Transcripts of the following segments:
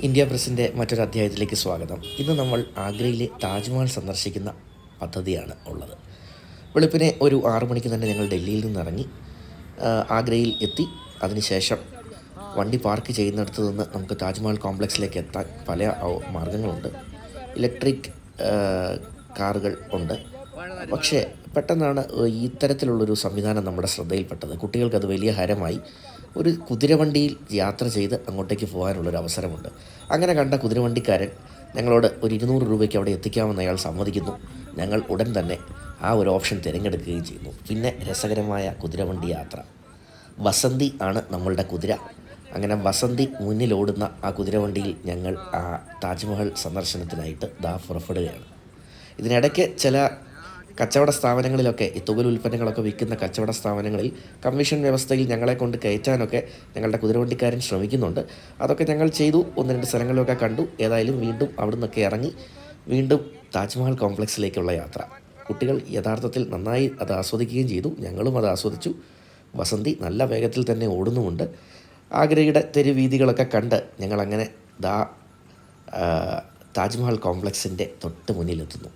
India പ്രസിൻ്റെ മറ്റൊരു അധ്യായത്തിലേക്ക് സ്വാഗതം. ഇന്ന് നമ്മൾ ആഗ്രയിലെ താജ്മഹൽ സന്ദർശിക്കുന്ന പദ്ധതിയാണ് ഉള്ളത്. വെളുപ്പിനെ ഒരു 6 മണിക്ക് തന്നെ ഞങ്ങൾ ഡൽഹിയിൽ നിന്നിറങ്ങി ആഗ്രയിൽ എത്തി. അതിനുശേഷം വണ്ടി പാർക്ക് ചെയ്യുന്നിടത്ത് നിന്ന് നമുക്ക് താജ്മഹൽ കോംപ്ലക്സിലേക്ക് എത്താൻ പല മാർഗങ്ങളുണ്ട്. ഇലക്ട്രിക് കാറുകൾ ഉണ്ട്. പക്ഷേ പെട്ടെന്നാണ് ഇത്തരത്തിലുള്ളൊരു സംവിധാനം നമ്മുടെ ശ്രദ്ധയിൽപ്പെട്ടത്. കുട്ടികൾക്കത് വലിയ ഹരമായി. ഒരു കുതിരവണ്ടിയിൽ യാത്ര ചെയ്ത് അങ്ങോട്ടേക്ക് പോകാനുള്ളൊരു അവസരമുണ്ട്. അങ്ങനെ കണ്ട കുതിരവണ്ടിക്കാരൻ ഞങ്ങളോട് ഒരു 200 രൂപയ്ക്ക് അവിടെ എത്തിക്കാമെന്ന് അയാൾ സമ്മതിക്കുന്നു. ഞങ്ങൾ ഉടൻ തന്നെ ആ ഒരു ഓപ്ഷൻ തിരഞ്ഞെടുക്കുകയും ചെയ്യുന്നു. പിന്നെ രസകരമായ കുതിരവണ്ടി യാത്ര. വസന്തി ആണ് നമ്മളുടെ കുതിര. അങ്ങനെ വസന്തി മുന്നിലോടുന്ന ആ കുതിരവണ്ടിയിൽ ഞങ്ങൾ ആ താജ്മഹൽ സന്ദർശനത്തിനായിട്ട് പുറപ്പെടുകയാണ്. ഇതിനിടയ്ക്ക് ചില കച്ചവട സ്ഥാപനങ്ങളിലൊക്കെ ഈ തുകൽ ഉൽപ്പന്നങ്ങളൊക്കെ വിൽക്കുന്ന കച്ചവട സ്ഥാപനങ്ങളിൽ കമ്മീഷൻ വ്യവസ്ഥയിൽ ഞങ്ങളെ കൊണ്ട് കയറ്റാനൊക്കെ ഞങ്ങളുടെ കുതിരവണ്ടിക്കാരൻ ശ്രമിക്കുന്നുണ്ട്. അതൊക്കെ ഞങ്ങൾ ചെയ്തു. 1-2 സ്ഥലങ്ങളിലൊക്കെ കണ്ടു. ഏതായാലും വീണ്ടും അവിടെ നിന്നൊക്കെ ഇറങ്ങി വീണ്ടും താജ്മഹൽ കോംപ്ലക്സിലേക്കുള്ള യാത്ര. കുട്ടികൾ യഥാർത്ഥത്തിൽ നന്നായി അത് ആസ്വദിക്കുകയും ചെയ്തു. ഞങ്ങളും അത് ആസ്വദിച്ചു. വസന്തി നല്ല വേഗത്തിൽ തന്നെ ഓടുന്നുമുണ്ട്. ആഗ്രയുടെ തെരുവീഥികളൊക്കെ കണ്ട് ഞങ്ങളങ്ങനെ താജ്മഹൽ കോംപ്ലക്സിൻ്റെ തൊട്ട് മുന്നിലെത്തുന്നു.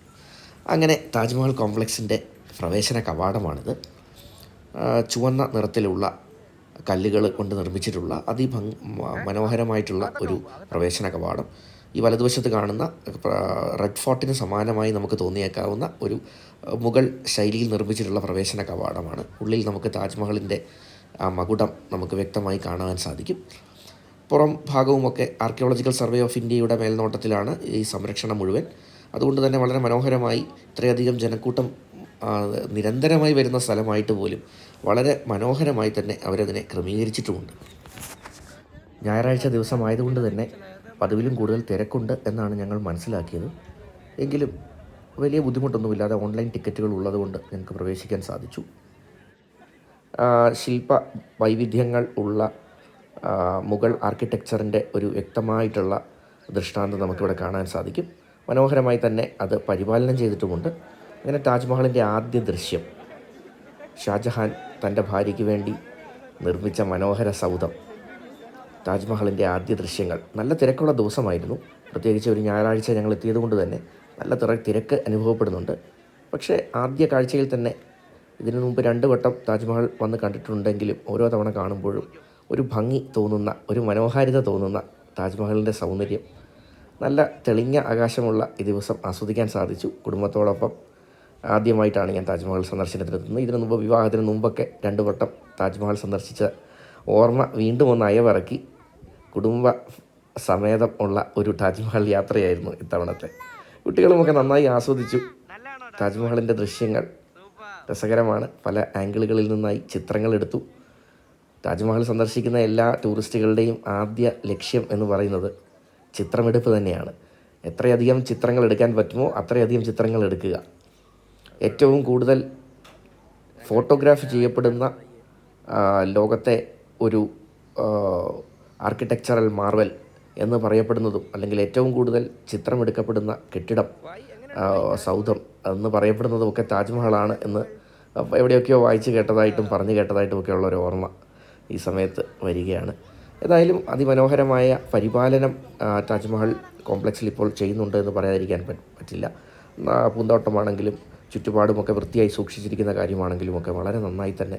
അങ്ങനെ താജ്മഹൽ കോംപ്ലക്സിൻ്റെ പ്രവേശന കവാടമാണിത്. ചുവന്ന നിറത്തിലുള്ള കല്ലുകൾ കൊണ്ട് നിർമ്മിച്ചിട്ടുള്ള മനോഹരമായിട്ടുള്ള ഒരു പ്രവേശന കവാടം. ഈ വലതുവശത്ത് കാണുന്ന റെഡ് ഫോർട്ടിന് സമാനമായി നമുക്ക് തോന്നിയേക്കാവുന്ന ഒരു മുഗൾ ശൈലിയിൽ നിർമ്മിച്ചിട്ടുള്ള പ്രവേശന കവാടമാണ്. ഉള്ളിൽ നമുക്ക് താജ്മഹലിൻ്റെ ആ മകുടം നമുക്ക് വ്യക്തമായി കാണാൻ സാധിക്കും. പുറം ഭാഗവുമൊക്കെ ആർക്കിയോളജിക്കൽ സർവേ ഓഫ് ഇന്ത്യയുടെ മേൽനോട്ടത്തിലാണ് ഈ സംരക്ഷണം മുഴുവൻ. അതുകൊണ്ട് തന്നെ വളരെ മനോഹരമായി, ഇത്രയധികം ജനക്കൂട്ടം നിരന്തരമായി വരുന്ന സ്ഥലമായിട്ട് പോലും വളരെ മനോഹരമായി തന്നെ അവരതിനെ ക്രമീകരിച്ചിട്ടുമുണ്ട്. ഞായറാഴ്ച ദിവസമായതുകൊണ്ട് തന്നെ പതിവിലും കൂടുതൽ തിരക്കുണ്ട് എന്നാണ് ഞങ്ങൾ മനസ്സിലാക്കിയത്. എങ്കിലും വലിയ ബുദ്ധിമുട്ടൊന്നുമില്ലാതെ ഓൺലൈൻ ടിക്കറ്റുകൾ ഉള്ളതുകൊണ്ട് ഞങ്ങൾക്ക് പ്രവേശിക്കാൻ സാധിച്ചു. ശില്പ വൈവിധ്യങ്ങൾ ഉള്ള മുഗൾ ആർക്കിടെക്ചറിൻ്റെ ഒരു വ്യക്തമായിട്ടുള്ള ദൃഷ്ടാന്തം നമുക്കിവിടെ കാണാൻ സാധിക്കും. മനോഹരമായി തന്നെ അത് പരിപാലനം ചെയ്തിട്ടുമുണ്ട്. അങ്ങനെ താജ്മഹലിൻ്റെ ആദ്യ ദൃശ്യം, ഷാജഹാൻ തൻ്റെ ഭാര്യയ്ക്ക് വേണ്ടി നിർമ്മിച്ച മനോഹര സൗധം. താജ്മഹലിൻ്റെ ആദ്യ ദൃശ്യങ്ങൾ. നല്ല തിരക്കുള്ള ദിവസമായിരുന്നു. പ്രത്യേകിച്ച് ഒരു ഞായറാഴ്ച ഞങ്ങൾ എത്തിയത് കൊണ്ട് തന്നെ നല്ല തിരക്ക് അനുഭവപ്പെടുന്നുണ്ട്. പക്ഷേ ആദ്യ കാഴ്ചയിൽ തന്നെ ഇതിനു മുമ്പ് 2 വട്ടം താജ്മഹൽ വന്ന് കണ്ടിട്ടുണ്ടെങ്കിലും ഓരോ തവണ കാണുമ്പോഴും ഒരു ഭംഗി തോന്നുന്ന, ഒരു മനോഹാരിത തോന്നുന്ന താജ്മഹലിൻ്റെ സൗന്ദര്യം. നല്ല തെളിഞ്ഞ ആകാശമുള്ള ഈ ദിവസം ആസ്വദിക്കാൻ സാധിച്ചു. കുടുംബത്തോടൊപ്പം ആദ്യമായിട്ടാണ് ഞാൻ താജ്മഹൽ സന്ദർശനത്തിനെത്തുന്നത്. ഇതിനു മുമ്പ് വിവാഹത്തിന് മുമ്പൊക്കെ 2 വട്ടം താജ്മഹൽ സന്ദർശിച്ച ഓർമ്മ വീണ്ടും ഒന്ന് അയവിറക്കി. കുടുംബ സമേതം ഉള്ള ഒരു താജ്മഹൽ യാത്രയായിരുന്നു ഇത്തവണത്തെ. കുട്ടികളുമൊക്കെ നന്നായി ആസ്വദിച്ചു. താജ്മഹലിൻ്റെ ദൃശ്യങ്ങൾ രസകരമാണ്. പല ആംഗിളുകളിൽ നിന്നായി ചിത്രങ്ങൾ എടുത്തു. താജ്മഹൽ സന്ദർശിക്കുന്ന എല്ലാ ടൂറിസ്റ്റുകളുടെയും ആദ്യ ലക്ഷ്യം എന്ന് പറയുന്നത് ചിത്രമെടുപ്പ് തന്നെയാണ്. എത്രയധികം ചിത്രങ്ങൾ എടുക്കാൻ പറ്റുമോ അത്രയധികം ചിത്രങ്ങൾ എടുക്കുക. ഏറ്റവും കൂടുതൽ ഫോട്ടോഗ്രാഫ് ചെയ്യപ്പെടുന്ന ലോകത്തെ ഒരു ആർക്കിടെക്ചറൽ മാർവൽ എന്ന് പറയപ്പെടുന്നതും, അല്ലെങ്കിൽ ഏറ്റവും കൂടുതൽ ചിത്രമെടുക്കപ്പെടുന്ന കെട്ടിടം, സൗധം എന്ന് പറയപ്പെടുന്നതുമൊക്കെ താജ്മഹലാണ് എന്ന് എവിടെയൊക്കെയോ വായിച്ച് കേട്ടതായിട്ടും പറഞ്ഞു കേട്ടതായിട്ടുമൊക്കെ ഉള്ളൊരു ഓർമ്മ ഈ സമയത്ത് വരികയാണ്. ഏതായാലും അതിമനോഹരമായ പരിപാലനം താജ്മഹൽ കോംപ്ലക്സിൽ ഇപ്പോൾ ചെയ്യുന്നുണ്ട് എന്ന് പറയാതിരിക്കാൻ പറ്റില്ല. പൂന്തോട്ടമാണെങ്കിലും ചുറ്റുപാടുമൊക്കെ വൃത്തിയായി സൂക്ഷിച്ചിരിക്കുന്ന കാര്യമാണെങ്കിലുമൊക്കെ വളരെ നന്നായി തന്നെ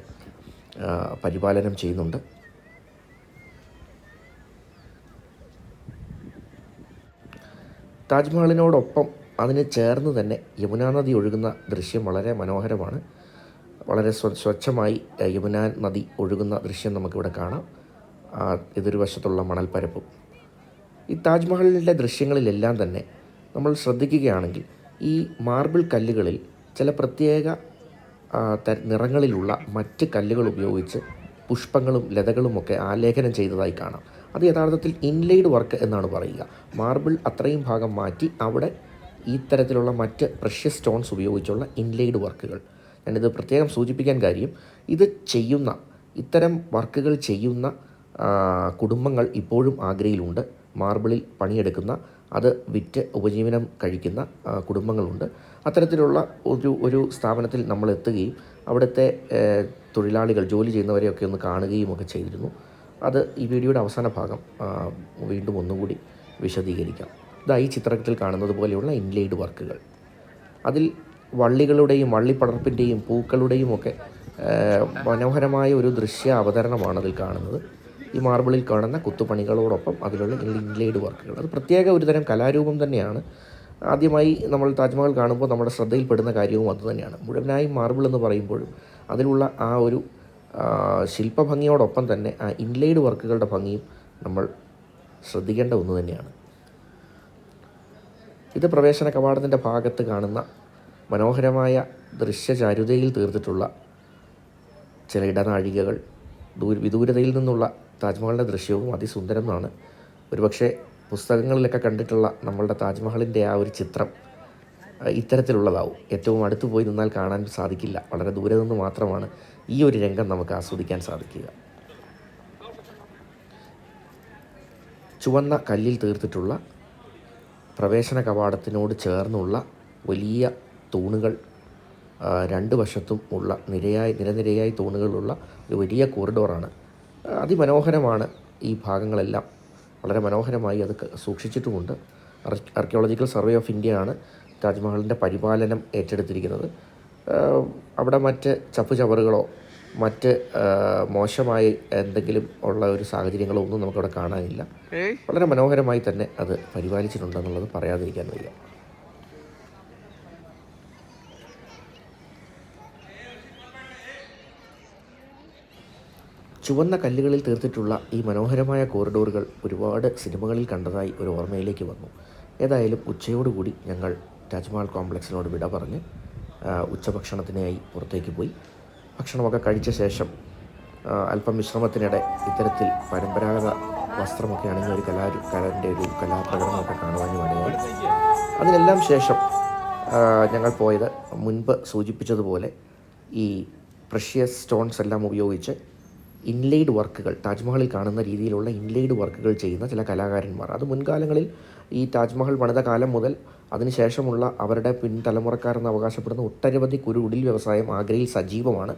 പരിപാലനം ചെയ്യുന്നുണ്ട്. താജ്മഹലിനോടൊപ്പം അതിന് ചേർന്ന് തന്നെ യമുനാ നദി ഒഴുകുന്ന ദൃശ്യം വളരെ മനോഹരമാണ്. വളരെ സ്വച്ഛമായി യമുനാ നദി ഒഴുകുന്ന ദൃശ്യം നമുക്കിവിടെ കാണാം. എതിരു വശത്തുള്ള മണൽപ്പരപ്പും. ഈ താജ്മഹലിൻ്റെ ദൃശ്യങ്ങളിലെല്ലാം തന്നെ നമ്മൾ ശ്രദ്ധിക്കുകയാണെങ്കിൽ ഈ മാർബിൾ കല്ലുകളിൽ ചില പ്രത്യേക നിറങ്ങളിലുള്ള മറ്റ് കല്ലുകൾ ഉപയോഗിച്ച് പുഷ്പങ്ങളും ലതകളുമൊക്കെ ആലേഖനം ചെയ്തതായി കാണാം. അത് യഥാർത്ഥത്തിൽ ഇൻലെയ്ഡ് വർക്ക് എന്നാണ് പറയുക. മാർബിൾ അത്രയും ഭാഗം മാറ്റി അവിടെ ഈ തരത്തിലുള്ള മറ്റ് പ്രഷ്യസ് സ്റ്റോൺസ് ഉപയോഗിച്ചുള്ള ഇൻലെയ്ഡ് വർക്കുകൾ. ഞാനിത് പ്രത്യേകം സൂചിപ്പിക്കാൻ കാര്യം, ഇത് ചെയ്യുന്ന, ഇത്തരം വർക്കുകൾ ചെയ്യുന്ന കുടുംബങ്ങൾ ഇപ്പോഴും ആഗ്രയിലുണ്ട്. മാർബിളിൽ പണിയെടുക്കുന്ന, അത് വിറ്റ് ഉപജീവനം കഴിക്കുന്ന കുടുംബങ്ങളുണ്ട്. അത്തരത്തിലുള്ള ഒരു സ്ഥാപനത്തിൽ നമ്മൾ എത്തുകയും അവിടുത്തെ തൊഴിലാളികൾ, ജോലി ചെയ്യുന്നവരെയൊക്കെ ഒന്ന് കാണുകയും ഒക്കെ ചെയ്തിരുന്നു. അത് ഈ വീഡിയോയുടെ അവസാന ഭാഗം വീണ്ടും ഒന്നുകൂടി വിശദീകരിക്കാം. ഇതാ ഈ ചിത്രത്തിൽ കാണുന്നത് പോലെയുള്ള ഇൻലെയ്ഡ് വർക്കുകൾ. അതിൽ വള്ളികളുടെയും വള്ളിപ്പടർപ്പിൻ്റെയും പൂക്കളുടെയും ഒക്കെ മനോഹരമായ ഒരു ദൃശ്യ അവതരണമാണ് അതിൽ കാണുന്നത്. ഈ മാർബിളിൽ കാണുന്ന കുത്തുപണികളോടൊപ്പം അതിലുള്ള ഇൻലെയ്ഡ് വർക്കുകൾ, അത് പ്രത്യേക ഒരുതരം കലാരൂപം തന്നെയാണ്. ആദ്യമായി നമ്മൾ താജ്മഹൽ കാണുമ്പോൾ നമ്മുടെ ശ്രദ്ധയിൽപ്പെടുന്ന കാര്യവും അതുതന്നെയാണ്. മുഴുവനായും മാർബിൾ എന്ന് പറയുമ്പോഴും അതിലുള്ള ആ ഒരു ശില്പഭംഗിയോടൊപ്പം തന്നെ ആ ഇൻലെയ്ഡ് വർക്കുകളുടെ ഭംഗിയും നമ്മൾ ശ്രദ്ധിക്കേണ്ട ഒന്ന് തന്നെയാണ്. ഇത് പ്രവേശന കവാടത്തിൻ്റെ ഭാഗത്ത് കാണുന്ന മനോഹരമായ ദൃശ്യചാരുതയിൽ തീർത്തിട്ടുള്ള ചില ഇടനാഴികകൾ. വിദൂരതയിൽ നിന്നുള്ള താജ്മഹലിൻ്റെ ദൃശ്യവും അതിസുന്ദരമാണ്. ഒരുപക്ഷെ പുസ്തകങ്ങളിലൊക്കെ കണ്ടിട്ടുള്ള നമ്മളുടെ താജ്മഹലിൻ്റെ ആ ഒരു ചിത്രം ഇത്തരത്തിലുള്ളതാവും. ഏറ്റവും അടുത്ത് പോയി നിന്നാൽ കാണാൻ സാധിക്കില്ല. വളരെ ദൂരെ നിന്ന് മാത്രമാണ് ഈ ഒരു രംഗം നമുക്ക് ആസ്വദിക്കാൻ സാധിക്കുക. ചുവന്ന കല്ലിൽ തീർത്തിട്ടുള്ള പ്രവേശന കവാടത്തിനോട് ചേർന്നുള്ള വലിയ തൂണുകൾ, രണ്ട് വശത്തും ഉള്ള നിരനിരയായി തൂണുകളുള്ള ഒരു വലിയ കോറിഡോറാണ്. അതിമനോഹരമാണ്. ഈ ഭാഗങ്ങളെല്ലാം വളരെ മനോഹരമായി അത് സൂക്ഷിച്ചിട്ടുമുണ്ട്. ആർക്കിയോളജിക്കൽ സർവേ ഓഫ് ഇന്ത്യ ആണ് താജ്മഹലിൻ്റെ പരിപാലനം ഏറ്റെടുത്തിരിക്കുന്നത്. അവിടെ മറ്റ് ചപ്പുചവറുകളോ മറ്റ് മോശമായി എന്തെങ്കിലും ഉള്ള ഒരു സാഹചര്യങ്ങളോ ഒന്നും നമുക്കവിടെ കാണാനില്ല. വളരെ മനോഹരമായി തന്നെ അത് പരിപാലിച്ചിട്ടുണ്ടെന്നുള്ളത് പറയാതിരിക്കാൻ വയ്യ. ചുവന്ന കല്ലുകളിൽ തീർത്തിട്ടുള്ള ഈ മനോഹരമായ കോറിഡോറുകൾ ഒരുപാട് സിനിമകളിൽ കണ്ടതായി ഒരു ഓർമ്മയിലേക്ക് വന്നു. ഏതായാലും ഉച്ചയോടുകൂടി ഞങ്ങൾ താജ്മഹൽ കോംപ്ലക്സിനോട് വിട പറഞ്ഞ് ഉച്ചഭക്ഷണത്തിനായി പുറത്തേക്ക് പോയി. ഭക്ഷണമൊക്കെ കഴിച്ച ശേഷം അല്പം വിശ്രമത്തിനിടെ ഇത്തരത്തിൽ പരമ്പരാഗത വസ്ത്രമൊക്കെ അണിഞ്ഞ ഒരു കലാകാരൻ്റെ ഒരു കലാപ്രകടനമൊക്കെ കാണുവാനും ഇടയായി. അതിനെല്ലാം ശേഷം ഞങ്ങൾ പോയത് മുൻപ് സൂചിപ്പിച്ചതുപോലെ ഈ പ്രഷ്യസ് സ്റ്റോൺസ് എല്ലാം ഉപയോഗിച്ച് ഇൻലെയ്ഡ് വർക്കുകൾ, താജ്മഹലിൽ കാണുന്ന രീതിയിലുള്ള ഇൻലെയ്ഡ് വർക്കുകൾ ചെയ്യുന്ന ചില കലാകാരന്മാർ. അത് മുൻകാലങ്ങളിൽ ഈ താജ്മഹൽ പണിത കാലം മുതൽ അതിനുശേഷമുള്ള അവരുടെ പിൻതലമുറക്കാരെന്ന് അവകാശപ്പെടുന്ന ഒട്ടനവധി കുടിൽ വ്യവസായം ആഗ്രയിൽ സജീവമാണ്.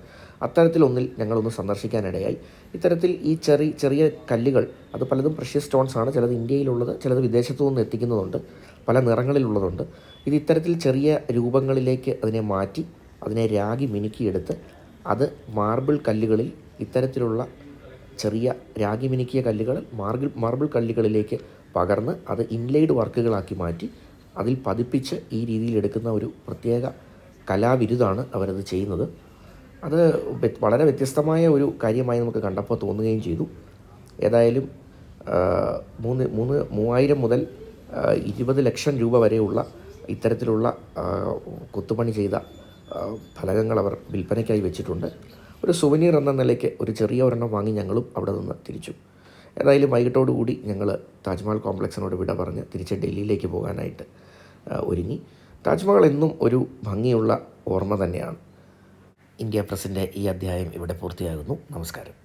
അത്തരത്തിലൊന്നിൽ ഞങ്ങളൊന്ന് സന്ദർശിക്കാനിടയായി. ഇത്തരത്തിൽ ഈ ചെറിയ കല്ലുകൾ, അത് പലതും പ്രഷ്യസ് സ്റ്റോൺസ് ആണ്. ചിലത് ഇന്ത്യയിലുള്ളത്, ചിലത് വിദേശത്തു നിന്ന് എത്തിക്കുന്നതുണ്ട്, പല നിറങ്ങളിലുള്ളതുണ്ട്. ഇത് ഇത്തരത്തിൽ ചെറിയ രൂപങ്ങളിലേക്ക് അതിനെ മാറ്റി അതിനെ രാഗി മിനുക്കിയെടുത്ത് അത് മാർബിൾ കല്ലുകളിൽ, ഇത്തരത്തിലുള്ള ചെറിയ രാഗി മിനുക്കിയ കല്ലുകൾ മാർബിൾ കല്ലുകളിലേക്ക് പകർന്ന് അത് ഇൻലെയ്ഡ് വർക്കുകളാക്കി മാറ്റി അതിൽ പതിപ്പിച്ച് ഈ രീതിയിൽ എടുക്കുന്ന ഒരു പ്രത്യേക കലാവിരുതാണ് അവരത് ചെയ്യുന്നത്. അത് വളരെ വ്യത്യസ്തമായ ഒരു കാര്യമായി നമുക്ക് കണ്ടപ്പോൾ തോന്നുകയും ചെയ്തു. ഏതായാലും 3000 മുതൽ 20 ലക്ഷം രൂപ വരെയുള്ള ഇത്തരത്തിലുള്ള കൊത്തുപണി ചെയ്ത ഫലകങ്ങൾ അവർ വിൽപ്പനയ്ക്കായി വെച്ചിട്ടുണ്ട്. ഒരു സുവനീർ എന്ന നിലയ്ക്ക് ഒരു ചെറിയ ഒരെണ്ണം വാങ്ങി ഞങ്ങളും അവിടെ നിന്ന് തിരിച്ചു. ഏതായാലും വൈകിട്ടോടുകൂടി ഞങ്ങൾ താജ്മഹൽ കോംപ്ലക്സിനോട് വിട പറഞ്ഞ് തിരിച്ച് ഡൽഹിയിലേക്ക് പോകാനായിട്ട് ഒരുങ്ങി. താജ്മഹൽ എന്നും ഒരു ഭംഗിയുള്ള ഓർമ്മ തന്നെയാണ്. ഇന്ത്യ പ്രസിൻ്റെ ഈ അധ്യായം ഇവിടെ പൂർത്തിയാകുന്നു. നമസ്കാരം.